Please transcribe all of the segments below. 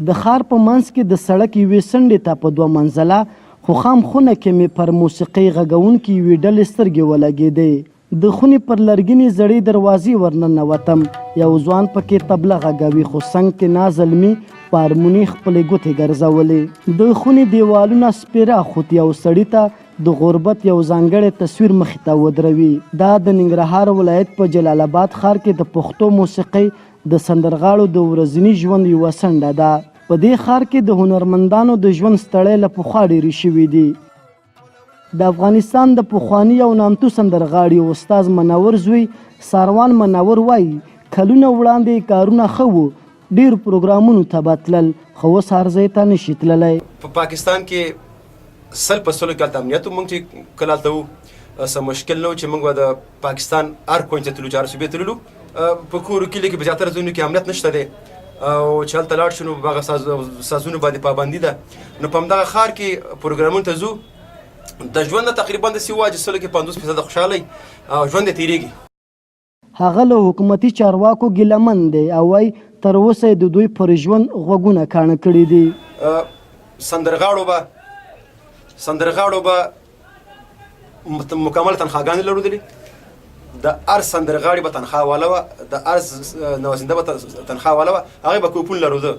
د ښار په منځ کې د سړک یوې څنډې ته په 2 منزله خو خام خونه کې مې پر موسیقۍ غږونکې یوې ډلې سترګې ولګېدې. د خونې پر لرګینې زړې دروازې ورننوتم. یو ځوان پکې طبله غږوي خو څنګ کې نازلمي په هارموني خپلې ګوتې ګرځولې. د خونې دیوالونه سپېره خو یو سړي ته د غربت یو ځانګړی تصویر مخې ته ودروي. دا د ننګرهار ولایت په جلال آباد ښار کې د پښتو موسیقۍ د سندرغاړو د ورځني ژوند یوه څنډه ده. په دې ښار کې د هنرمندانو د ژوند ستړی له پخوا ډېرې شوي دي. د افغانستان د پخواني او نامتو سندرغاړي استاد منور زوی ساروان منور وایي کلونه وړاندې کارونه ښه وو، ډېرو پروګرامونو ته به تلل، خو اوس هر ځای ته نشي تللی. په پاکستان کې 100% هلته امنیت موږ چې کله هلته وو څه مشکل نه و چې موږ به د پاکستان هر کونج ته تللو چې هر صوبې تللو. په کورو کلي کې په زیاتره ځایونو کې امنیت نشته دی او چې هلته لاړ شو نو په هغه سازونو باندې پابندي ده. نو په همدغه ښار کې پروګرامونو ته ځو، د ژوند نه تقریبا داسې وایي چې سلو کې 50% خوشحالۍ او ژوند یې تېرېږي. هغه له حکومتي چارواکو ګیلمن دی او وایي تر اوسه د دوی پر ژوند غوږونه کاڼه کړي دي. سندرغاړو به مکمل تنخواګانې لرودلې. د هر سندرغاړي به تنخوا واله وه، د هر نوازنده به تنخوا واله وه، هغې به کوپون لروده.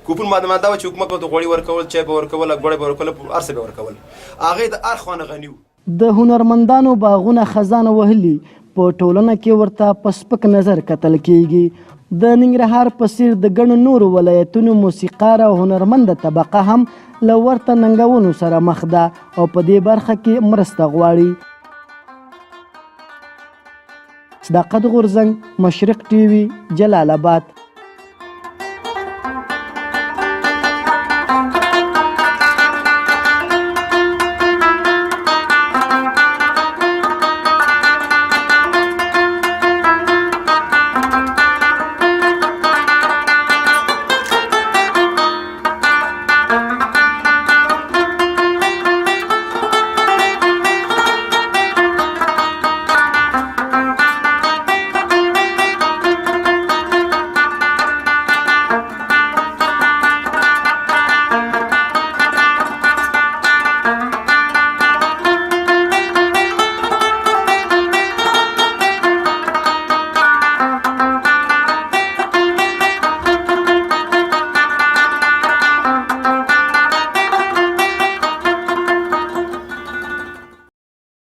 کوپون ماده دا و چې حکومت به غوړي ورکول، چای به ورکول، ګوړی به ورکول، هر څه به ورکول. هغې د هر خوا نه غني وو. د هنرمندانو باغونه خزانه وهلي، په ټولنه کې ورته په سپک نظر کتل کیږي. د ننګرهار په څېر د ګڼو نورو ولایتونو موسیقاره او هنرمنده طبقه هم له ورته ننګونو سره مخ ده او په دې برخه کې مرسته غواړي. صداقت غورځنګ، مشرق ټي وي، جلال آباد.